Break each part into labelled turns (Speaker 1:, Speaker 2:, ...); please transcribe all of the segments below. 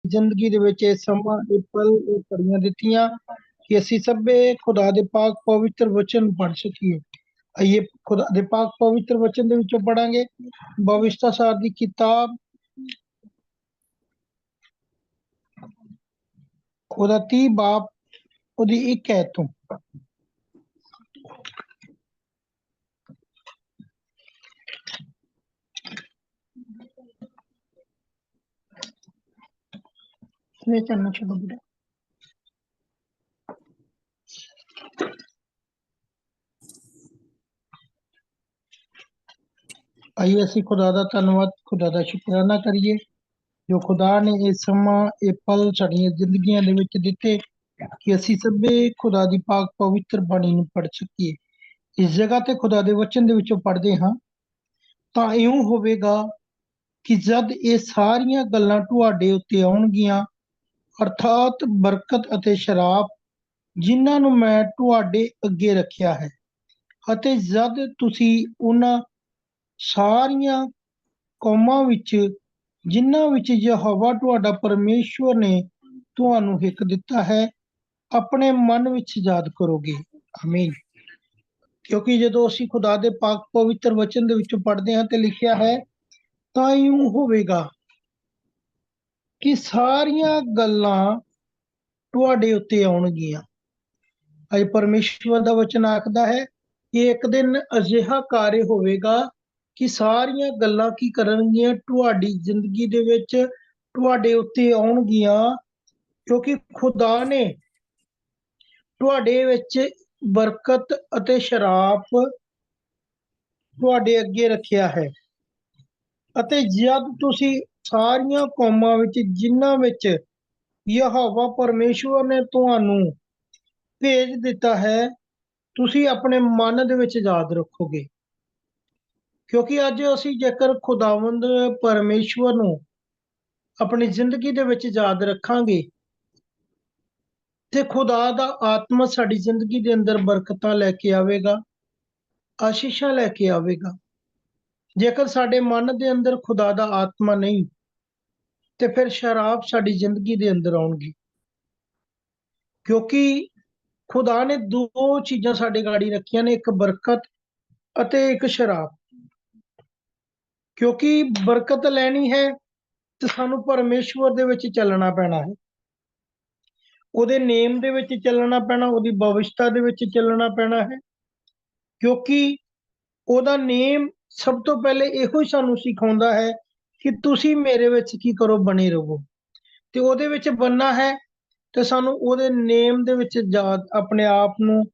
Speaker 1: ਜ਼ਿੰਦਗੀ ਦੇ ਵਿੱਚ ਇਹ ਸਮਾਂ, ਇਹ ਪਲ, ਇਹ ਘੜੀਆਂ ਦਿੱਤੀਆਂ ਕਿ ਅਸੀਂ ਸਭੇ खुदा ਦੇ पाक पवित्र वचन ਨੂੰ पढ़ ਸਕੀਏ। आइए खुदा ਦੇ पाक पवित्र वचन ਦੇ ਵਿੱਚੋਂ ਪੜਾਂਗੇ भविष्य सार ਦੀ किताब ਉਹਦਾ 30 ਬਾਬ ਉਹਦੀ 1 ਐਤ ਤੋਂ। ਇਹ ਚੰਨਾ ਛੱਡੋ ਬੇਟਾ। आइए ਅਸੀਂ खुदा ਦਾ ਧੰਨਵਾਦ, खुदा ਦਾ ਸ਼ੁਕਰਾਨਾ ਕਰੀਏ ਜੋ खुदा ਨੇ ਇਹ ਸਮਾਂ, ਇਹ ਪਲ ਸਾਡੀਆਂ ਜ਼ਿੰਦਗੀਆਂ ਦੇ ਵਿੱਚ ਦਿੱਤੇ ਕਿ ਅਸੀਂ ਸਭੇ खुदा ਦੀ ਪਾਕ ਪਵਿੱਤਰ ਬਾਣੀ ਨੂੰ ਪੜ੍ਹ ਸਕੀਏ। ਇਸ ਜਗ੍ਹਾ ਤੇ खुदा ਦੇ ਵਚਨ ਦੇ ਵਿੱਚੋਂ ਪੜ੍ਹਦੇ ਹਾਂ ਤਾਂ ਇਉਂ ਹੋਵੇਗਾ ਕਿ ਜਦ ਇਹ ਸਾਰੀਆਂ ਗੱਲਾਂ ਤੁਹਾਡੇ ਉੱਤੇ ਆਉਣਗੀਆਂ, ਅਰਥਾਤ ਬਰਕਤ ਅਤੇ ਸ਼ਰਾਬ, ਜਿਨ੍ਹਾਂ ਨੂੰ ਮੈਂ ਤੁਹਾਡੇ ਅੱਗੇ ਰੱਖਿਆ ਹੈ, ਅਤੇ ਜਦ ਤੁਸੀਂ ਉਹਨਾਂ ਸਾਰੀਆਂ ਕੌਮਾਂ ਵਿੱਚ ਜਿਨ੍ਹਾਂ ਵਿੱਚ ਯਹੋਵਾ ਤੁਹਾਡਾ ਪਰਮੇਸ਼ਵਰ ਨੇ ਤੁਹਾਨੂੰ ਹਿੱਕ ਦਿੱਤਾ ਹੈ, ਆਪਣੇ ਮਨ ਵਿੱਚ ਯਾਦ ਕਰੋਗੇ। ਆਮੀਨ। ਕਿਉਂਕਿ ਜਦੋਂ ਅਸੀਂ खुदा ਦੇ ਪਾਕ ਪਵਿੱਤਰ ਵਚਨ ਦੇ ਵਿੱਚੋਂ ਪੜ੍ਹਦੇ ਹਾਂ ਤੇ ਲਿਖਿਆ ਹੈ ਤਾਂ ਇਉਂ ਹੋਵੇਗਾ ਕਿ ਸਾਰੀਆਂ ਗੱਲਾਂ ਤੁਹਾਡੇ ਉੱਤੇ ਆਉਣਗੀਆਂ। ਅੱਜ ਪਰਮੇਸ਼ਵਰ ਦਾ ਵਚਨ ਆਖਦਾ ਹੈ ਕਿ ਇੱਕ ਦਿਨ ਅਜਿਹਾ ਕਾਰਜ ਹੋਵੇਗਾ ਕਿ ਸਾਰੀਆਂ ਗੱਲਾਂ ਕੀ ਕਰਨਗੀਆਂ, ਤੁਹਾਡੀ ਜ਼ਿੰਦਗੀ ਦੇ ਵਿੱਚ ਤੁਹਾਡੇ ਉੱਤੇ ਆਉਣਗੀਆਂ, ਕਿਉਂਕਿ खुदा ਨੇ ਤੁਹਾਡੇ ਵਿੱਚ ਬਰਕਤ ਅਤੇ ਸ਼ਰਾਪ ਤੁਹਾਡੇ ਅੱਗੇ ਰੱਖਿਆ ਹੈ। ਅਤੇ ਜਦ ਤੁਸੀਂ ਸਾਰੀਆਂ ਕੌਮਾਂ ਵਿੱਚ ਜਿਨ੍ਹਾਂ ਵਿੱਚ ਯਹੋਵਾ ਪਰਮੇਸ਼ਵਰ ਨੇ ਤੁਹਾਨੂੰ ਭੇਜ ਦਿੱਤਾ ਹੈ, ਤੁਸੀਂ ਆਪਣੇ ਮਨ ਦੇ ਵਿੱਚ ਯਾਦ ਰੱਖੋਗੇ। ਕਿਉਂਕਿ ਅੱਜ ਅਸੀਂ ਜੇਕਰ ਖੁਦਾਵੰਦ ਪਰਮੇਸ਼ਵਰ ਨੂੰ ਆਪਣੀ ਜ਼ਿੰਦਗੀ ਦੇ ਵਿੱਚ ਯਾਦ ਰੱਖਾਂਗੇ ਤੇ खुदा ਦਾ ਆਤਮਾ ਸਾਡੀ ਜ਼ਿੰਦਗੀ ਦੇ ਅੰਦਰ ਬਰਕਤਾਂ ਲੈ ਕੇ ਆਵੇਗਾ, ਆਸ਼ੀਸ਼ਾਂ ਲੈ ਕੇ ਆਵੇਗਾ। ਜੇਕਰ ਸਾਡੇ ਮਨ ਦੇ ਅੰਦਰ खुदा ਦਾ ਆਤਮਾ ਨਹੀਂ ਤੇ ਫਿਰ ਸ਼ਰਾਬ ਸਾਡੀ ਜ਼ਿੰਦਗੀ ਦੇ ਅੰਦਰ ਆਉਣਗੀ। ਕਿਉਂਕਿ खुदा ਨੇ ਦੋ ਚੀਜ਼ਾਂ ਸਾਡੇ ਗਾੜੀ ਰੱਖੀਆਂ ਨੇ, ਇੱਕ ਬਰਕਤ ਅਤੇ ਇੱਕ ਸ਼ਰਾਬ। ਕਿਉਂਕਿ ਬਰਕਤ ਲੈਣੀ ਹੈ ਤੇ ਸਾਨੂੰ ਪਰਮੇਸ਼ਵਰ ਦੇ ਵਿੱਚ ਚੱਲਣਾ ਪੈਣਾ ਹੈ, ਉਹਦੇ ਨੇਮ ਦੇ ਵਿੱਚ ਚੱਲਣਾ ਪੈਣਾ, ਉਹਦੀ ਭਵਿਸ਼ਤਾ ਦੇ ਵਿੱਚ ਚੱਲਣਾ ਪੈਣਾ ਹੈ। ਕਿਉਂਕਿ ਉਹਦਾ ਨੇਮ ਸਭ ਤੋਂ ਪਹਿਲੇ ਇਹੋ ਹੀ ਸਾਨੂੰ ਸਿਖਾਉਂਦਾ ਹੈ ਕਿ ਤੁਸੀਂ ਮੇਰੇ ਵਿੱਚ ਕੀ ਕਰੋ, ਬਣੇ ਰਹੋ। ਤੇ ਉਹਦੇ ਵਿੱਚ ਬਣਨਾ ਹੈ ਤੇ ਸਾਨੂੰ ਉਹਦੇ ਨੇਮ ਦੇ ਵਿੱਚ ਯਾਦ, ਆਪਣੇ ਆਪ ਨੂੰ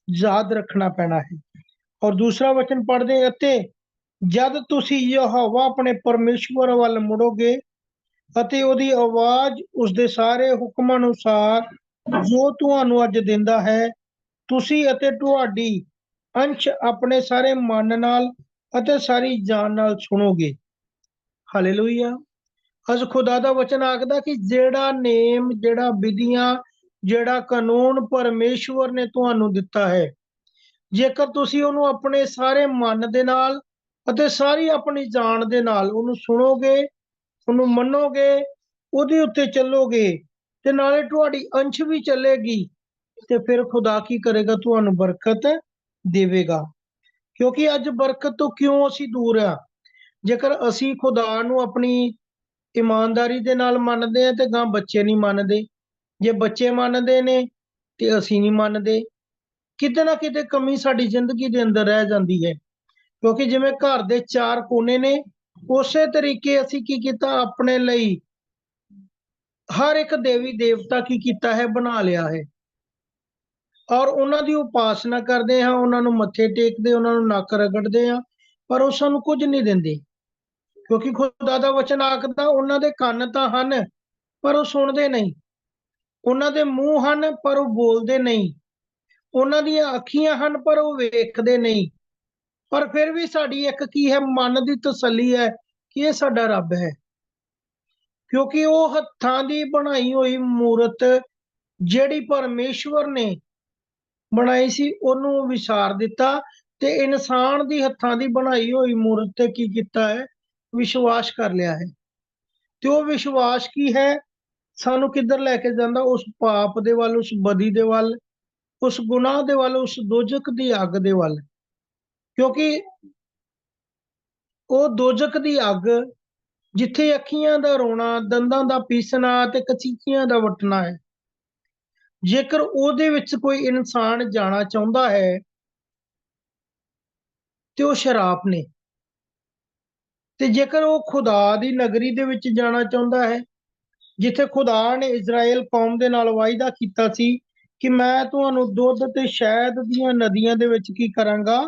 Speaker 1: ਯਾਦ ਰੱਖਣਾ ਪੈਣਾ ਹੈ। ਔਰ ਦੂਸਰਾ ਵਚਨ ਪੜ੍ਹਦੇ, ਅਤੇ ਜਦ ਤੁਸੀਂ ਯਹੋਵਾ ਆਪਣੇ ਪਰਮੇਸ਼ਵਰ ਵੱਲ ਮੁੜੋਗੇ ਅਤੇ ਉਹਦੀ ਆਵਾਜ਼ ਉਸਦੇ ਸਾਰੇ ਹੁਕਮਾਂ ਅਨੁਸਾਰ ਜੋ ਤੁਹਾਨੂੰ ਅੱਜ ਦਿੰਦਾ ਹੈ, ਤੁਸੀਂ ਅਤੇ ਤੁਹਾਡੀ ਅੰਸ਼ ਆਪਣੇ ਸਾਰੇ ਮਨ ਨਾਲ ਅਤੇ ਸਾਰੀ ਜਾਨ ਨਾਲ ਸੁਣੋਗੇ। ਹਾਲੇਲੂਇਆ। ਅੱਜ खुदा ਦਾ ਵਚਨ ਆਖਦਾ ਕਿ ਜਿਹੜਾ ਨੇਮ, ਜਿਹੜਾ ਵਿਧੀਆਂ, ਜਿਹੜਾ ਕਾਨੂੰਨ ਪਰਮੇਸ਼ਵਰ ਨੇ ਤੁਹਾਨੂੰ ਦਿੱਤਾ ਹੈ, ਜੇਕਰ ਤੁਸੀਂ ਉਹਨੂੰ ਆਪਣੇ ਸਾਰੇ ਮਨ ਦੇ ਨਾਲ ਅਤੇ ਸਾਰੀ ਆਪਣੀ ਜਾਨ ਦੇ ਨਾਲ ਉਹਨੂੰ ਸੁਣੋਗੇ, ਉਹਨੂੰ ਮੰਨੋਗੇ, ਉਹਦੇ ਉੱਤੇ ਚੱਲੋਗੇ ਤੇ ਨਾਲੇ ਤੁਹਾਡੀ ਅੰਸ਼ ਵੀ ਚੱਲੇਗੀ, ਤੇ ਫਿਰ खुदा ਕੀ ਕਰੇਗਾ, ਤੁਹਾਨੂੰ ਬਰਕਤ ਦੇਵੇਗਾ। ਕਿਉਂਕਿ ਅੱਜ ਬਰਕਤ ਤੋਂ ਕਿਉਂ ਅਸੀਂ ਦੂਰ ਆ? ਜੇਕਰ ਅਸੀਂ खुदा ਨੂੰ ਆਪਣੀ ਇਮਾਨਦਾਰੀ ਦੇ ਨਾਲ ਮੰਨਦੇ ਆ ਤੇ ਗਾਂ ਬੱਚੇ ਨਹੀਂ ਮੰਨਦੇ, ਜੇ ਬੱਚੇ ਮੰਨਦੇ ਨੇ ਤੇ ਅਸੀਂ ਨਹੀਂ ਮੰਨਦੇ, ਕਿਤੇ ਨਾ ਕਿਤੇ ਕਮੀ ਸਾਡੀ ਜ਼ਿੰਦਗੀ ਦੇ ਅੰਦਰ ਰਹਿ ਜਾਂਦੀ ਹੈ। ਕਿਉਂਕਿ ਜਿਵੇਂ ਘਰ ਦੇ 4 ਕੋਨੇ ਨੇ, ਉਸੇ ਤਰੀਕੇ ਅਸੀਂ ਕੀ ਕੀਤਾ, ਆਪਣੇ ਲਈ ਹਰ ਇੱਕ ਦੇਵੀ ਦੇਵਤਾ ਕੀ ਕੀਤਾ ਹੈ, ਬਣਾ ਲਿਆ ਹੈ, ਔਰ ਉਹਨਾਂ ਦੀ ਉਪਾਸਨਾ ਕਰਦੇ ਹਾਂ, ਉਹਨਾਂ ਨੂੰ ਮੱਥੇ ਟੇਕਦੇ, ਉਹਨਾਂ ਨੂੰ ਨੱਕ ਰਗੜਦੇ ਆ, ਪਰ ਉਹ ਸਾਨੂੰ ਕੁਝ ਨਹੀਂ ਦਿੰਦੇ। ਕਿਉਂਕਿ खुदा ਦਾ ਵਚਨ ਆਖਦਾ, ਉਹਨਾਂ ਦੇ ਕੰਨ ਤਾਂ ਹਨ ਪਰ ਉਹ ਸੁਣਦੇ ਨਹੀਂ, ਉਹਨਾਂ ਦੇ ਮੂੰਹ ਹਨ ਪਰ ਉਹ ਬੋਲਦੇ ਨਹੀਂ, ਉਹਨਾਂ ਦੀਆਂ ਅੱਖੀਆਂ ਹਨ ਪਰ ਉਹ ਵੇਖਦੇ ਨਹੀਂ। ਪਰ ਫਿਰ ਵੀ ਸਾਡੀ ਇੱਕ ਕੀ ਹੈ, ਮਨ ਦੀ ਤਸੱਲੀ ਹੈ ਕਿ ਇਹ ਸਾਡਾ ਰੱਬ ਹੈ। ਕਿਉਂਕਿ ਉਹ ਹੱਥਾਂ ਦੀ ਬਣਾਈ ਹੋਈ ਮੂਰਤ ਜਿਹੜੀ ਪਰਮੇਸ਼ਵਰ ਨੇ ਬਣਾਈ ਸੀ, ਉਹਨੂੰ ਵਿਸਾਰ ਦਿੱਤਾ ਤੇ ਇਨਸਾਨ ਦੀ ਹੱਥਾਂ ਦੀ ਬਣਾਈ ਹੋਈ ਮੂਰਤ ਤੇ ਕੀ ਕੀਤਾ ਹੈ, ਵਿਸ਼ਵਾਸ ਕਰ ਲਿਆ ਹੈ। ਤੇ ਉਹ ਵਿਸ਼ਵਾਸ ਕੀ ਹੈ, ਸਾਨੂੰ ਕਿੱਧਰ ਲੈ ਕੇ ਜਾਂਦਾ? ਉਸ ਪਾਪ ਦੇ ਵੱਲ, ਉਸ ਬਦੀ ਦੇ ਵੱਲ, ਉਸ ਗੁਨਾਹ ਦੇ ਵੱਲ, ਉਸ ਦੋਜ਼ਖ ਦੀ ਅੱਗ ਦੇ ਵੱਲ। ਕਿਉਂਕਿ ਉਹ ਦੋਜ਼ਖ ਦੀ ਅੱਗ ਜਿੱਥੇ ਅੱਖੀਆਂ ਦਾ ਰੋਣਾ, ਦੰਦਾਂ ਦਾ ਪੀਸਣਾ ਤੇ ਕਚੀਚੀਆਂ ਦਾ ਵੱਟਣਾ ਹੈ। ਜੇਕਰ ਉਹਦੇ ਵਿੱਚ ਕੋਈ ਇਨਸਾਨ ਜਾਣਾ ਚਾਹੁੰਦਾ ਹੈ ਤੇ ਉਹ ਸ਼ਰਾਪ ਨੇ, ਤੇ ਜੇਕਰ ਉਹ ਖੁਦਾ ਦੀ ਨਗਰੀ ਦੇ ਵਿੱਚ ਜਾਣਾ ਚਾਹੁੰਦਾ ਹੈ, ਜਿੱਥੇ ਖੁਦਾ ਨੇ ਇਜ਼ਰਾਈਲ ਕੌਮ ਦੇ ਨਾਲ ਵਾਅਦਾ ਕੀਤਾ ਸੀ ਕਿ ਮੈਂ ਤੁਹਾਨੂੰ ਦੁੱਧ ਤੇ ਸ਼ਹਿਦ ਦੀਆਂ ਨਦੀਆਂ ਦੇ ਵਿੱਚ ਕੀ ਕਰਾਂਗਾ?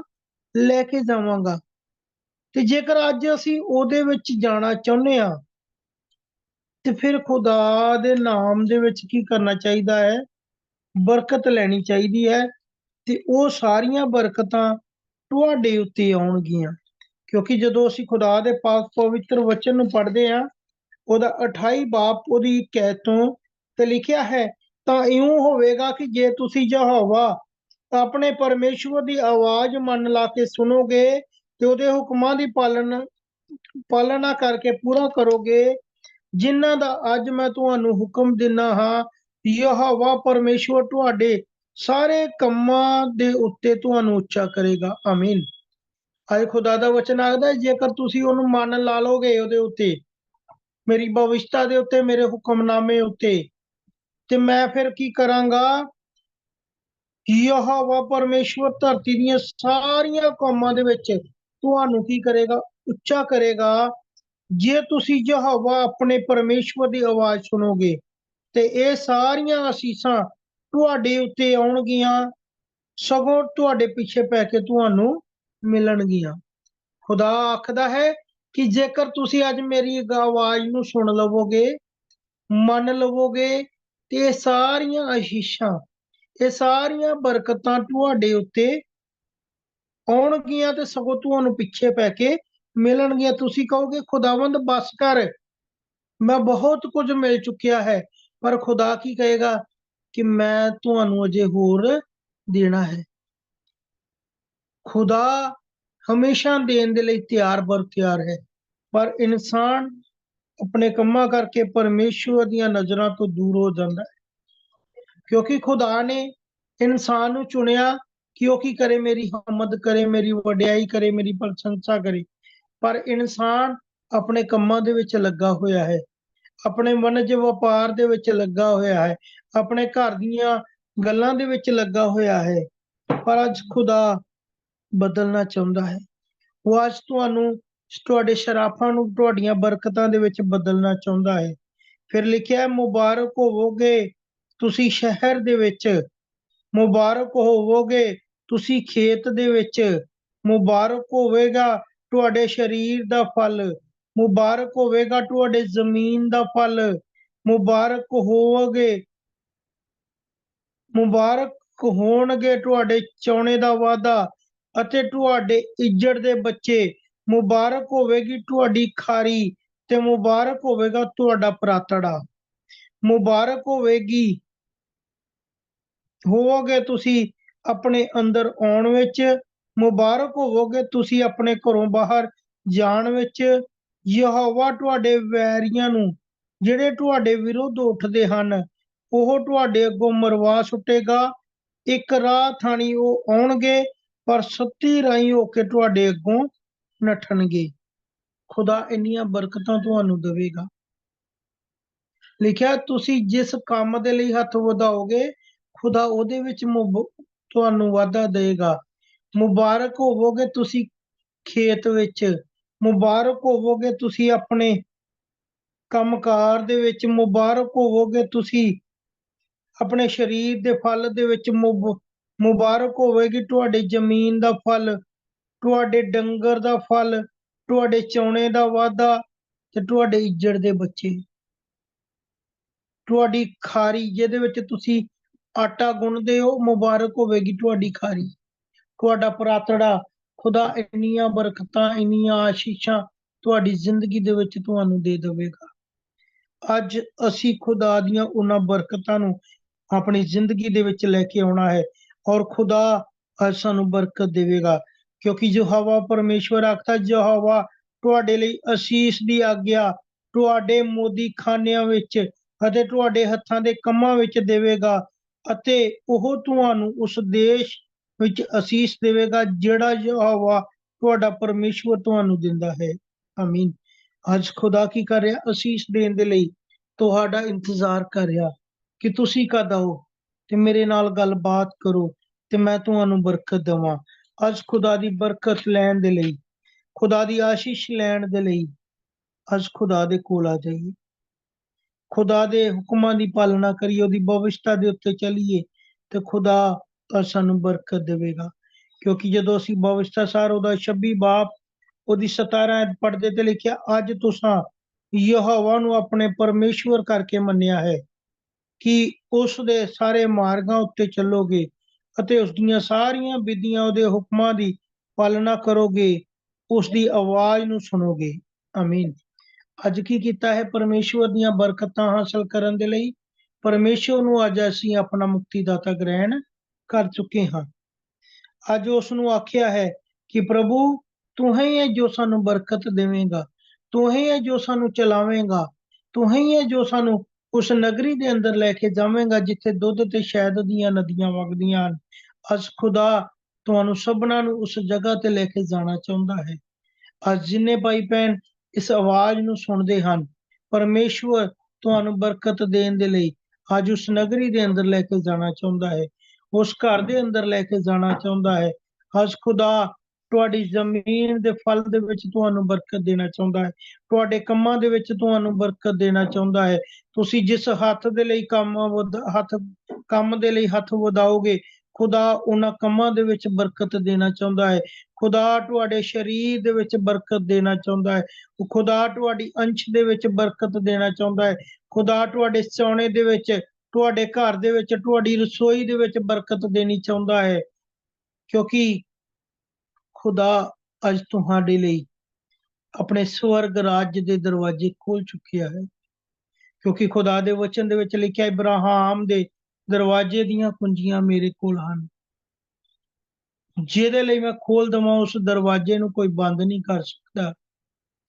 Speaker 1: ਲੈ ਕੇ ਜਾਵਾਂਗਾ। ਤੇ ਜੇਕਰ ਅੱਜ ਅਸੀਂ ਉਹਦੇ ਵਿੱਚ ਜਾਣਾ ਚਾਹੁੰਦੇ ਹਾਂ, ਤੇ ਫਿਰ ਖੁਦਾ ਦੇ ਨਾਮ ਦੇ ਵਿੱਚ ਕੀ ਕਰਨਾ ਚਾਹੀਦਾ ਹੈ? ਬਰਕਤ ਲੈਣੀ ਚਾਹੀਦੀ ਹੈ, ਤੇ ਉਹ ਸਾਰੀਆਂ ਬਰਕਤਾਂ ਤੁਹਾਡੇ ਉੱਤੇ ਆਉਣਗੀਆਂ। ਕਿਉਂਕਿ ਜਦੋਂ ਅਸੀਂ ਖੁਦਾ ਦੇ ਪਾਕ ਪਵਿੱਤਰ ਵਚਨ ਨੂੰ ਪੜ੍ਹਦੇ ਹਾਂ, ਉਹਦਾ 28 ਬਾਬ ਉਹਦੀ 1 ਤੋਂ ਤੇ ਲਿਖਿਆ ਹੈ, ਤਾਂ ਇਉਂ ਹੋਵੇਗਾ ਕਿ ਜੇ ਤੁਸੀਂ ਯਹੋਵਾ ਆਪਣੇ ਪਰਮੇਸ਼ਵਰ ਦੀ ਆਵਾਜ਼ ਮਨ ਲਾ ਕੇ ਸੁਣੋਗੇ ਤੇ ਉਹਦੇ ਹੁਕਮਾਂ ਦੀ ਪਾਲਣਾ ਕਰਕੇ ਪੂਰਾ ਕਰੋਗੇ, ਜਿਨ੍ਹਾਂ ਦਾ ਅੱਜ ਮੈਂ ਤੁਹਾਨੂੰ ਹੁਕਮ ਦਿੰਦਾ ਹਾਂ, ਯਹੋਵਾ ਪਰਮੇਸ਼ਵਰ ਤੁਹਾਡੇ ਸਾਰੇ ਕੰਮਾਂ ਦੇ ਉੱਤੇ ਤੁਹਾਨੂੰ ਉੱਚਾ ਕਰੇਗਾ। ਆਮੀਨ। ਅੱਜ ਖੁਦਾ ਦਾ ਵਚਨ ਆਖਦਾ, ਜੇਕਰ ਤੁਸੀਂ ਉਹਨੂੰ ਮਨ ਲਾ ਲੋਗੇ, ਉਹਦੇ ਉੱਤੇ, ਮੇਰੀ ਭਵਿਸ਼ਤਾ ਦੇ ਉੱਤੇ, ਮੇਰੇ ਹੁਕਮਨਾਮੇ ਉੱਤੇ, ਤੇ ਮੈਂ ਫਿਰ ਕੀ ਕਰਾਂਗਾ? ਯਹੋਵਾ ਪਰਮੇਸ਼ਵਰ ਧਰਤੀ ਦੀਆਂ ਸਾਰੀਆਂ ਕੌਮਾਂ ਦੇ ਵਿੱਚ ਤੁਹਾਨੂੰ ਕੀ ਕਰੇਗਾ? ਉੱਚਾ ਕਰੇਗਾ। ਜੇ ਤੁਸੀਂ ਯਹੋਵਾ ਆਪਣੇ ਪਰਮੇਸ਼ਵਰ ਦੀ ਆਵਾਜ਼ ਸੁਣੋਗੇ, ਤੇ ਇਹ ਸਾਰੀਆਂ ਅਸੀਸਾਂ ਤੁਹਾਡੇ ਉੱਤੇ ਆਉਣਗੀਆਂ, ਸਗੋਂ ਤੁਹਾਡੇ ਪਿੱਛੇ ਪੈ ਕੇ ਤੁਹਾਨੂੰ ਮਿਲਣਗੀਆਂ। ਖੁਦਾ ਆਖਦਾ ਹੈ ਕਿ ਜੇਕਰ ਤੁਸੀਂ ਅੱਜ ਮੇਰੀ ਆਵਾਜ਼ ਨੂੰ ਸੁਣ ਲਵੋਗੇ, ਮੰਨ ਲਵੋਗੇ, ਤੇ ਇਹ ਸਾਰੀਆਂ ਅਸੀਸਾਂ, ਇਹ ਸਾਰੀਆਂ ਬਰਕਤਾਂ ਤੁਹਾਡੇ ਉੱਤੇ ਆਉਣਗੀਆਂ, ਤੇ ਸਗੋਂ ਤੁਹਾਨੂੰ ਪਿੱਛੇ ਪੈ ਕੇ ਮਿਲਣਗੀਆਂ। ਤੁਸੀਂ ਕਹੋਗੇ, ਖੁਦਾਵੰਦ ਬਸ ਕਰ, ਮੈਂ ਬਹੁਤ ਕੁਝ ਮਿਲ ਚੁੱਕਿਆ ਹੈ। ਪਰ ਖੁਦਾ ਕੀ ਕਹੇਗਾ? ਕਿ ਮੈਂ ਤੁਹਾਨੂੰ ਅਜੇ ਹੋਰ ਦੇਣਾ ਹੈ। ਖੁਦਾ ਹਮੇਸ਼ਾ ਦੇਣ ਦੇ ਲਈ ਤਿਆਰ ਬਰ ਤਿਆਰ ਹੈ, ਪਰ ਇਨਸਾਨ ਆਪਣੇ ਕੰਮਾਂ ਕਰਕੇ ਪਰਮੇਸ਼ਵਰ ਦੀਆਂ ਨਜ਼ਰਾਂ ਤੋਂ ਦੂਰ ਹੋ ਜਾਂਦਾ ਹੈ। ਕਿਉਂਕਿ ਖੁਦਾ ਨੇ ਇਨਸਾਨ ਨੂੰ ਚੁਣਿਆ ਕਿ ਉਹ ਕੀ ਕਰੇ? ਮੇਰੀ ਹਮਦ ਕਰੇ, ਮੇਰੀ ਵਡਿਆਈ ਕਰੇ, ਮੇਰੀ ਪ੍ਰਸ਼ੰਸਾ ਕਰੇ। ਪਰ ਇਨਸਾਨ ਆਪਣੇ ਕੰਮਾਂ ਦੇ ਵਿੱਚ ਲੱਗਾ ਹੋਇਆ ਹੈ, ਆਪਣੇ ਵਣਜ ਵਪਾਰ ਦੇ ਵਿੱਚ ਲੱਗਾ ਹੋਇਆ ਹੈ, ਆਪਣੇ ਘਰ ਦੀਆਂ ਗੱਲਾਂ ਦੇ ਵਿੱਚ ਲੱਗਾ ਹੋਇਆ ਹੈ। ਪਰ ਅੱਜ ਖੁਦਾ ਬਦਲਣਾ ਚਾਹੁੰਦਾ ਹੈ। ਉਹ ਅੱਜ ਤੁਹਾਨੂੰ, ਤੁਹਾਡੇ ਸ਼ਰਾਫਾਂ ਨੂੰ ਤੁਹਾਡੀਆਂ ਬਰਕਤਾਂ ਦੇ ਵਿੱਚ ਬਦਲਣਾ ਚਾਹੁੰਦਾ ਹੈ। ਫਿਰ ਲਿਖਿਆ, ਮੁਬਾਰਕ ਹੋਵੋਗੇ ਤੁਸੀਂ ਸ਼ਹਿਰ ਦੇ ਵਿੱਚ, ਮੁਬਾਰਕ ਹੋਵੋਗੇ ਤੁਸੀਂ ਖੇਤ ਦੇ ਵਿੱਚ, ਮੁਬਾਰਕ ਹੋਵੇਗਾ ਤੁਹਾਡੇ ਸਰੀਰ ਦਾ ਫਲ, ਮੁਬਾਰਕ ਹੋਵੇਗਾ ਤੁਹਾਡੇ ਜ਼ਮੀਨ ਦਾ ਫਲ, ਮੁਬਾਰਕ ਹੋਣਗੇ ਤੁਹਾਡੇ ਚੌਣੇ ਦਾ ਵਾਧਾ ਅਤੇ ਤੁਹਾਡੇ ਇੱਜੜ ਦੇ ਬੱਚੇ। ਮੁਬਾਰਕ ਹੋਵੇਗੀ ਤੁਹਾਡੀ ਖਾਰੀ, ਤੇ ਮੁਬਾਰਕ ਹੋਵੇਗਾ ਤੁਹਾਡਾ ਪਰਾਤੜਾ। ਮੁਬਾਰਕ ਹੋਵੋਗੇ ਤੁਸੀਂ ਆਪਣੇ ਅੰਦਰ ਆਉਣ ਵਿੱਚ, ਮੁਬਾਰਕ ਹੋਵੋਗੇ ਤੁਸੀਂ ਆਪਣੇ ਘਰੋਂ ਬਾਹਰ ਜਾਣ ਵਿੱਚ। ਯਹੋਵਾ ਤੁਹਾਡੇ ਵੈਰੀਆਂ ਨੂੰ, ਜਿਹੜੇ ਤੁਹਾਡੇ ਵਿਰੁੱਧ ਉੱਠਦੇ ਹਨ, ਉਹ ਤੁਹਾਡੇ ਅੱਗੋਂ ਮਰਵਾ ਸੁੱਟੇਗਾ। ਇੱਕ ਰਾਹ ਥਾਣੀ ਉਹ ਆਉਣਗੇ, ਪਰ 37 ਰਾਹੀਂ ਹੋ ਕੇ ਤੁਹਾਡੇ ਅੱਗੋਂ ਨੱਠਣਗੇ। ਖੁਦਾ ਇੰਨੀਆਂ ਬਰਕਤਾਂ ਤੁਹਾਨੂੰ ਦੇਵੇਗਾ। ਲਿਖਿਆ, ਤੁਸੀਂ ਜਿਸ ਕੰਮ ਦੇ ਲਈ ਹੱਥ ਵਧਾਓਗੇ, ਖੁਦਾ ਉਹਦੇ ਵਿੱਚ ਤੁਹਾਨੂੰ ਵਾਧਾ ਦੇਗਾ। ਮੁਬਾਰਕ ਹੋਵੋਗੇ ਤੁਸੀਂ ਖੇਤ ਵਿੱਚ, ਮੁਬਾਰਕ ਹੋਵੋਗੇ ਤੁਸੀਂ ਆਪਣੇ ਕੰਮਕਾਰ ਦੇ ਵਿੱਚ, ਮੁਬਾਰਕ ਹੋਵੋਗੇ ਤੁਸੀਂ ਆਪਣੇ ਸਰੀਰ ਦੇ ਫਲ ਦੇ ਵਿੱਚ, ਮੁਬਾਰਕ ਹੋਵੇਗੀ ਤੁਹਾਡੀ ਜ਼ਮੀਨ ਦਾ ਫਲ, ਤੁਹਾਡੇ ਡੰਗਰ ਦਾ ਫਲ, ਤੁਹਾਡੇ ਚੌਣੇ ਦਾ ਵਾਧਾ, ਤੇ ਤੁਹਾਡੇ ਇੱਜੜ ਦੇ ਬੱਚੇ। ਤੁਹਾਡੀ ਖਾਰੀ ਜਿਹਦੇ ਵਿੱਚ ਤੁਸੀਂ ਆਟਾ ਗੁੰਨਦੇ ਹੋ, ਮੁਬਾਰਕ ਹੋਵੇਗੀ ਤੁਹਾਡੀ ਖਾਰੀ। ਤੁਹਾਡਾ ਪਰਾਤੜਾ, ਖੁਦਾ ਇੰਨੀਆਂ ਬਰਕਤਾਂ, ਇੰਨੀਆਂ ਆਸ਼ੀਸ਼ਾਂ ਤੁਹਾਡੀ ਜ਼ਿੰਦਗੀ ਦੇ ਵਿੱਚ ਤੁਹਾਨੂੰ ਦੇ ਦੇਵੇਗਾ। ਅੱਜ ਅਸੀਂ ਖੁਦਾ ਦੀਆਂ ਉਹਨਾਂ ਬਰਕਤਾਂ ਨੂੰ ਆਪਣੀ ਜ਼ਿੰਦਗੀ ਦੇ ਵਿੱਚ ਲੈ ਕੇ ਆਉਣਾ ਹੈ, ਔਰ ਖੁਦਾ ਅੱਜ ਸਾਨੂੰ ਬਰਕਤ ਦੇਵੇਗਾ। ਕਿਉਂਕਿ ਯਹੋਵਾ ਪਰਮੇਸ਼ਵਰ ਆਖਦਾ, ਯਹੋਵਾ ਤੁਹਾਡੇ ਲਈ ਅਸੀਸ ਦੀ ਆਗਿਆ ਤੁਹਾਡੇ ਮੋਦੀ ਖਾਨਿਆਂ ਵਿੱਚ ਅਤੇ ਤੁਹਾਡੇ ਹੱਥਾਂ ਦੇ ਕੰਮਾਂ ਵਿੱਚ ਦੇਵੇਗਾ, ਅਤੇ ਉਹ ਤੁਹਾਨੂੰ ਉਸ ਦੇਸ਼ ਵਿੱਚ ਅਸੀਸ ਦੇਵੇਗਾ ਜਿਹੜਾ ਯਹੋਵਾ ਤੁਹਾਡਾ ਪਰਮੇਸ਼ਵਰ ਤੁਹਾਨੂੰ ਦਿੰਦਾ ਹੈ। ਆਮੀਨ। ਅੱਜ ਖੁਦਾ ਕੀ ਕਰ ਰਿਹਾ? ਅਸੀਸ ਦੇਣ ਦੇ ਲਈ ਤੁਹਾਡਾ ਇੰਤਜ਼ਾਰ ਕਰ ਰਿਹਾ ਕਿ ਤੁਸੀਂ ਕਦ ਆਓ ਤੇ ਮੇਰੇ ਨਾਲ ਗੱਲਬਾਤ ਕਰੋ ਤੇ ਮੈਂ ਤੁਹਾਨੂੰ ਬਰਕਤ ਦੇਵਾਂ। ਅੱਜ ਖੁਦਾ ਦੀ ਬਰਕਤ ਲੈਣ ਦੇ ਲਈ, ਖੁਦਾ ਦੀ ਆਸ਼ੀਸ਼ ਲੈਣ ਦੇ ਲਈ ਅੱਜ ਖੁਦਾ ਦੇ ਕੋਲ ਆ ਜਾਈਏ, ਖੁਦਾ ਦੇ ਹੁਕਮਾਂ ਦੀ ਪਾਲਣਾ ਕਰੀਏ, ਉਹਦੀ ਭਵਿਸ਼ਤਾ ਦੇ ਉੱਤੇ ਚੱਲੀਏ ਤੇ ਖੁਦਾ ਅੱਜ ਸਾਨੂੰ ਬਰਕਤ ਦੇਵੇਗਾ। ਕਿਉਂਕਿ ਜਦੋਂ ਅਸੀਂ ਭਵਿਸ਼ਤਾ ਸਾਰ ਉਹਦਾ 26 ਬਾਬ ਉਹਦੀ 17 ਪੜਦੇ ਤੇ ਲਿਖਿਆ, ਅੱਜ ਤੁਸਾਂ ਯਹੋਵਾ ਨੂੰ ਆਪਣੇ ਪਰਮੇਸ਼ਵਰ ਕਰਕੇ ਮੰਨਿਆ ਹੈ ਕਿ ਉਸ ਦੇ ਸਾਰੇ ਮਾਰਗਾਂ ਉੱਤੇ ਚੱਲੋਗੇ ਅਤੇ ਉਸ ਦੀਆਂ ਸਾਰੀਆਂ ਵਿਧੀਆਂ, ਉਹਦੇ ਹੁਕਮਾਂ ਦੀ ਪਾਲਣਾ ਕਰੋਗੇ, ਉਸ ਦੀ ਆਵਾਜ਼ ਨੂੰ ਸੁਣੋਗੇ। ਆਮੀਨ। ਅੱਜ ਕੀ ਕੀਤਾ ਹੈ? ਪਰਮੇਸ਼ਵਰ ਦੀਆਂ ਬਰਕਤਾਂ ਹਾਸਲ ਕਰਨ ਦੇ ਲਈ ਪਰਮੇਸ਼ਵਰ ਨੂੰ ਅੱਜ ਅਸੀਂ ਆਪਣਾ ਮੁਕਤੀਦਾਤਾ ਗ੍ਰਹਿਣ ਕਰ ਚੁੱਕੇ ਹਾਂ। ਅੱਜ ਉਸ ਨੂੰ ਆਖਿਆ ਹੈ ਕਿ ਪ੍ਰਭੂ ਤੂੰ ਹੀ ਹੈ ਜੋ ਸਾਨੂੰ ਬਰਕਤ ਦੇਵੇਂਗਾ, ਤੂੰ ਹੀ ਹੈ ਜੋ ਸਾਨੂੰ ਚਲਾਵੇਂਗਾ, ਤੂੰ ਹੀ ਹੈ ਜੋ ਸਾਨੂੰ ਉਸ ਨਗਰੀ ਦੇ ਅੰਦਰ ਲੈ ਕੇ ਜਾਵੇਂਗਾ ਜਿੱਥੇ ਦੁੱਧ ਤੇ ਸ਼ਹਿਦ ਦੀਆਂ ਨਦੀਆਂ ਵਗਦੀਆਂ ਹਨ। ਅੱਜ ਖੁਦਾ ਤੁਹਾਨੂੰ ਸਭਨਾਂ ਨੂੰ ਉਸ ਜਗ੍ਹਾ ਤੇ ਲੈ ਕੇ ਜਾਣਾ ਚਾਹੁੰਦਾ ਹੈ। ਅੱਜ ਜਿੰਨੇ ਭਾਈ ਭੈਣ ਇਸ ਆਵਾਜ਼ ਨੂੰ ਸੁਣਦੇ ਹਨ, ਪਰਮੇਸ਼ਵਰ ਤੁਹਾਨੂੰ ਬਰਕਤ ਦੇਣ ਦੇ ਲਈ ਅੱਜ ਉਸ ਨਗਰੀ ਦੇ ਅੰਦਰ ਲੈ ਕੇ ਜਾਣਾ ਚਾਹੁੰਦਾ ਹੈ, ਉਸ ਘਰ ਦੇ ਅੰਦਰ ਲੈ ਕੇ ਜਾਣਾ ਚਾਹੁੰਦਾ ਹੈ। ਅੱਜ ਖੁਦਾ ਤੁਹਾਡੀ ਜ਼ਮੀਨ ਦੇ ਫਲ ਦੇ ਵਿੱਚ ਤੁਹਾਨੂੰ ਬਰਕਤ ਦੇਣਾ ਚਾਹੁੰਦਾ ਹੈ, ਤੁਹਾਡੇ ਕੰਮਾਂ ਦੇ ਵਿੱਚ ਤੁਹਾਨੂੰ ਬਰਕਤ ਦੇਣਾ ਚਾਹੁੰਦਾ ਹੈ। ਤੁਸੀਂ ਜਿਸ ਹੱਥ ਦੇ ਲਈ ਕੰਮ ਦੇ ਲਈ ਹੱਥ ਵਧਾਓਗੇ, ਖੁਦਾ ਉਹਨਾਂ ਕੰਮਾਂ ਦੇ ਵਿੱਚ ਬਰਕਤ ਦੇਣਾ ਚਾਹੁੰਦਾ ਹੈ। ਖੁਦਾ ਤੁਹਾਡੇ ਸਰੀਰ ਦੇ ਵਿੱਚ ਬਰਕਤ ਦੇਣਾ ਚਾਹੁੰਦਾ ਹੈ। ਖੁਦਾ ਤੁਹਾਡੀ ਅੰਸ਼ ਦੇ ਵਿੱਚ ਬਰਕਤ ਦੇਣਾ ਚਾਹੁੰਦਾ ਹੈ। ਖੁਦਾ ਤੁਹਾਡੇ ਸੋਨੇ ਦੇ ਵਿੱਚ, ਤੁਹਾਡੇ ਘਰ ਦੇ ਵਿੱਚ, ਤੁਹਾਡੀ ਰਸੋਈ ਦੇ ਵਿੱਚ ਬਰਕਤ ਦੇਣੀ ਚਾਹੁੰਦਾ ਹੈ। ਕਿਉਂਕਿ ਖੁਦਾ ਅੱਜ ਤੁਹਾਡੇ ਲਈ ਆਪਣੇ ਸਵਰਗ ਰਾਜ ਦੇ ਦਰਵਾਜ਼ੇ ਖੋਲ ਚੁੱਕਿਆ ਹੈ। ਕਿਉਂਕਿ ਖੁਦਾ ਦੇ ਵਚਨ ਦੇ ਵਿੱਚ ਲਿਖਿਆ, ਇਬਰਾਹਿਮ ਦੇ ਦਰਵਾਜ਼ੇ ਦੀਆਂ ਕੁੰਜੀਆਂ ਮੇਰੇ ਕੋਲ ਹਨ, ਜਿਹਦੇ ਲਈ ਮੈਂ ਖੋਲ ਦੇਵਾਂ ਉਸ ਦਰਵਾਜ਼ੇ ਨੂੰ ਕੋਈ ਬੰਦ ਨਹੀਂ ਕਰ ਸਕਦਾ,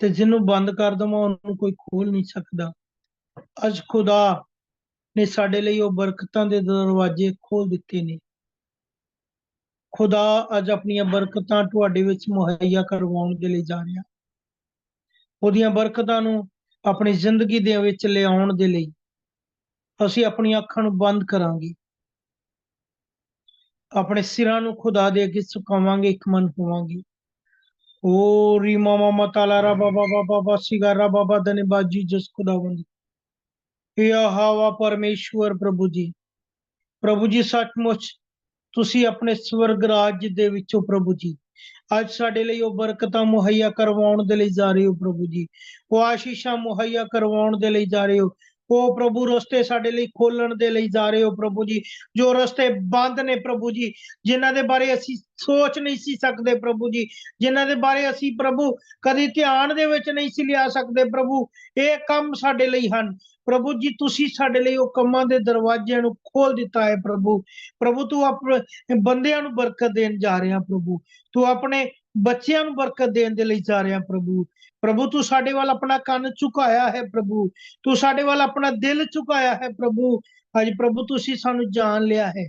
Speaker 1: ਤੇ ਜਿਹਨੂੰ ਬੰਦ ਕਰ ਦੇਵਾਂ ਉਹਨੂੰ ਕੋਈ ਖੋਲ ਨਹੀਂ ਸਕਦਾ। ਅੱਜ ਖੁਦਾ ਨੇ ਸਾਡੇ ਲਈ ਉਹ ਬਰਕਤਾਂ ਦੇ ਦਰਵਾਜ਼ੇ ਖੋਲ ਦਿੱਤੇ ਨੇ। ਖੁਦਾ ਅੱਜ ਆਪਣੀਆਂ ਬਰਕਤਾਂ ਤੁਹਾਡੇ ਵਿੱਚ ਮੁਹੱਈਆ ਕਰਵਾਉਣ ਦੇ ਲਈ ਜਾ ਰਿਹਾ। ਉਹਦੀਆਂ ਬਰਕਤਾਂ ਨੂੰ ਆਪਣੀ ਜ਼ਿੰਦਗੀ ਦੇ ਵਿੱਚ ਲਿਆਉਣ ਦੇ ਲਈ ਅਸੀਂ ਆਪਣੀਆਂ ਅੱਖਾਂ ਨੂੰ ਬੰਦ ਕਰਾਂਗੇ, ਆਪਣੇ ਸਿਰਾਂ ਨੂੰ ਖੁਦਾ ਦੇ ਅੱਗੇ ਝੁਕਾਵਾਂਗੇ, ਇੱਕ ਮਨ ਹੋਵਾਂਗੇ। ਓ ਰੀ ਮਾਮਾ ਮਤਾਲਾ ਰਾ ਬਾਬਾ ਬਾਬਾ ਸਿਗਾਰਾ ਬਾਬਾ ਧੰਨਵਾਦ ਜਿਸ ਖੁਦਾਵੰਦ ਯਹੋਵਾ ਪਰਮੇਸ਼ਵਰ ਪ੍ਰਭੂ ਜੀ ਸੱਚਮੁੱਚ ਤੁਸੀਂ ਆਪਣੇ ਸਵਰਗ ਰਾਜ ਦੇ ਵਿੱਚੋਂ ਪ੍ਰਭੂ ਜੀ ਅੱਜ ਸਾਡੇ ਲਈ ਉਹ ਬਰਕਤਾਂ ਮੁਹੱਈਆ ਕਰਵਾਉਣ ਦੇ ਲਈ ਜਾ ਰਹੇ ਹੋ ਪ੍ਰਭੂ ਜੀ, ਉਹ ਆਸ਼ੀਸ਼ਾਂ ਮੁਹੱਈਆ ਕਰਵਾਉਣ ਦੇ ਲਈ ਜਾ ਰਹੇ ਹੋ। ਉਹ ਪ੍ਰਭੂ ਰਸਤੇ ਸਾਡੇ ਲਈ ਖੋਲਣ ਦੇ ਲਈ ਜਾ ਰਹੇ ਹੋ ਪ੍ਰਭੂ ਜੀ, ਜੋ ਰਸਤੇ ਬੰਦ ਨੇ ਪ੍ਰਭੂ ਜੀ, ਜਿਨ੍ਹਾਂ ਦੇ ਬਾਰੇ ਅਸੀਂ ਸੋਚ ਨਹੀਂ ਸੀ ਸਕਦੇ ਪ੍ਰਭੂ ਜੀ, ਜਿਨ੍ਹਾਂ ਦੇ ਬਾਰੇ ਅਸੀਂ ਪ੍ਰਭੂ ਕਦੇ ਧਿਆਨ ਦੇ ਵਿੱਚ ਨਹੀਂ ਸੀ ਲਿਆ ਸਕਦੇ ਪ੍ਰਭੂ, ਇਹ ਕੰਮ ਸਾਡੇ ਲਈ ਹਨ ਪ੍ਰਭੂ ਜੀ। ਤੁਸੀਂ ਸਾਡੇ ਲਈ ਉਹ ਕੰਮਾਂ ਦੇ ਦਰਵਾਜ਼ਿਆਂ ਨੂੰ ਖੋਲ ਦਿੱਤਾ ਹੈ ਪ੍ਰਭੂ ਤੂੰ ਆਪਣੇ ਬੰਦਿਆਂ ਨੂੰ ਬਰਕਤ ਦੇਣ ਜਾ ਰਿਹਾ ਪ੍ਰਭੂ, ਤੂੰ ਆਪਣੇ ਬੱਚਿਆਂ ਨੂੰ ਬਰਕਤ ਦੇਣ ਦੇ ਲਈ ਜਾ ਰਿਹਾ ਪ੍ਰਭੂ ਤੂੰ ਸਾਡੇ ਵੱਲ ਆਪਣਾ ਕੰਨ ਝੁਕਾਇਆ ਹੈ ਪ੍ਰਭੂ, ਤੂੰ ਸਾਡੇ ਵੱਲ ਆਪਣਾ ਦਿਲ ਝੁਕਾਇਆ ਹੈ ਪ੍ਰਭੂ। ਅੱਜ ਪ੍ਰਭੂ ਤੁਸੀਂ ਸਾਨੂੰ ਜਾਣ ਲਿਆ ਹੈ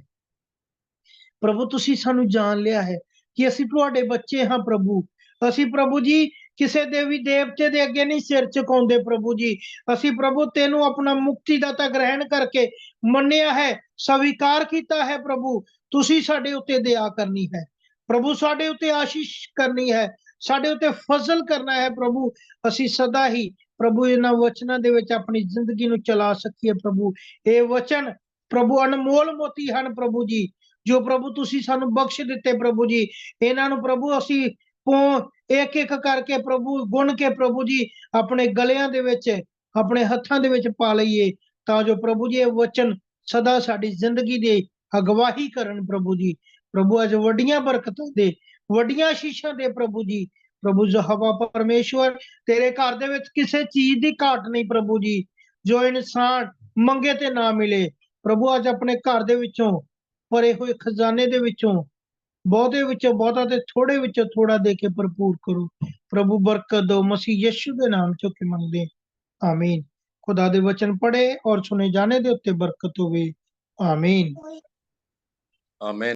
Speaker 1: ਪ੍ਰਭੂ, ਤੁਸੀਂ ਸਾਨੂੰ ਜਾਣ ਲਿਆ ਹੈ ਕਿ ਅਸੀਂ ਤੁਹਾਡੇ ਬੱਚੇ ਹਾਂ ਪ੍ਰਭੂ। ਅਸੀਂ ਪ੍ਰਭੂ ਜੀ ਕਿਸੇ ਦੇਵੀ ਦੇਵਤੇ ਦੇ ਅੱਗੇ ਨਹੀਂ ਸਿਰ ਝੁਕਾਉਂਦੇ ਪ੍ਰਭੂ ਜੀ, ਅਸੀਂ ਪ੍ਰਭੂ ਤੈਨੂੰ ਆਪਣਾ ਮੁਕਤੀਦਾਤਾ ਗ੍ਰਹਿਣ ਕਰਕੇ ਮੰਨਿਆ ਹੈ, ਸਵੀਕਾਰ ਕੀਤਾ ਹੈ ਪ੍ਰਭੂ। ਤੁਸੀਂ ਸਾਡੇ ਉੱਤੇ ਦਇਆ ਕਰਨੀ ਹੈ ਪ੍ਰਭੂ, ਸਾਡੇ ਉੱਤੇ ਆਸ਼ੀਸ਼ ਕਰਨੀ ਹੈ, ਸਾਡੇ ਉੱਤੇ ਫਜ਼ਲ ਕਰਨਾ ਹੈ ਪ੍ਰਭੂ। ਅਸੀਂ ਸਦਾ ਹੀ ਪ੍ਰਭੂ ਇਹਨਾਂ ਵਚਨਾਂ ਦੇ ਵਿੱਚ ਆਪਣੀ ਜ਼ਿੰਦਗੀ ਨੂੰ ਚਲਾ ਸਕੀਏ ਪ੍ਰਭੂ। ਇਹ ਵਚਨ ਪ੍ਰਭੂ ਅਨਮੋਲ ਮੋਤੀ ਹਨ ਪ੍ਰਭੂ ਜੀ, ਜੋ ਪ੍ਰਭੂ ਤੁਸੀਂ ਸਾਨੂੰ ਬਖਸ਼ ਦਿੱਤੇ ਪ੍ਰਭੂ ਜੀ। ਇਹਨਾਂ ਨੂੰ ਪ੍ਰਭੂ ਅਸੀਂ ਇੱਕ ਇੱਕ ਕਰਕੇ ਪ੍ਰਭੂ ਗੁਣ ਕੇ ਪ੍ਰਭੂ ਜੀ ਆਪਣੇ ਗਲਿਆਂ ਦੇ ਵਿੱਚ, ਆਪਣੇ ਹੱਥਾਂ ਦੇ ਵਿੱਚ ਪਾ ਲਈਏ, ਤਾਂ ਜੋ ਪ੍ਰਭੂ ਜੀ ਇਹ ਵਚਨ ਸਦਾ ਸਾਡੀ ਜ਼ਿੰਦਗੀ ਦੇ ਅਗਵਾਈ ਕਰਨ ਪ੍ਰਭੂ ਜੀ। ਪ੍ਰਭੂ ਅੱਜ ਵੱਡੀਆਂ ਬਰਕਤਾਂ ਦੇ, ਵੱਡੀਆਂ ਆਸ਼ੀਸ਼ਾਂ ਦੇ ਪ੍ਰਭੂ ਜੀ। ਪ੍ਰਭੂ ਯਹੋਵਾ ਪਰਮੇਸ਼ਵਰ ਤੇਰੇ ਘਰ ਦੇ ਵਿੱਚ ਕਿਸੇ ਚੀਜ਼ ਦੀ ਘਾਟ ਨਹੀਂ ਪ੍ਰਭੂ ਜੀ, ਜੋ ਇਨਸਾਨ ਮੰਗੇ ਤੇ ਨਾ ਮਿਲੇ ਪ੍ਰਭੂ। ਅੱਜ ਆਪਣੇ ਘਰ ਦੇ ਵਿੱਚੋਂ ਭਰੇ ਹੋਏ ਖਜ਼ਾਨੇ ਦੇ ਵਿੱਚੋਂ ਬਹੁਤੇ ਵਿੱਚੋਂ ਬਹੁਤਾ ਤੇ ਥੋੜੇ ਵਿੱਚੋਂ ਥੋੜਾ ਦੇ ਕੇ ਭਰਪੂਰ ਕਰੋ ਪ੍ਰਭੂ। ਬਰਕਤ ਦੋ, ਮਸੀਹ ਯਿਸੂ ਦੇ ਨਾਮ ਚੋਂ ਕੇ ਮੰਗਦੇ, ਆਮੀਨ। खुदा दे वचन पढ़े और सुने जाने दे उत्ते बरकत होवे। आमीन।
Speaker 2: आमेन।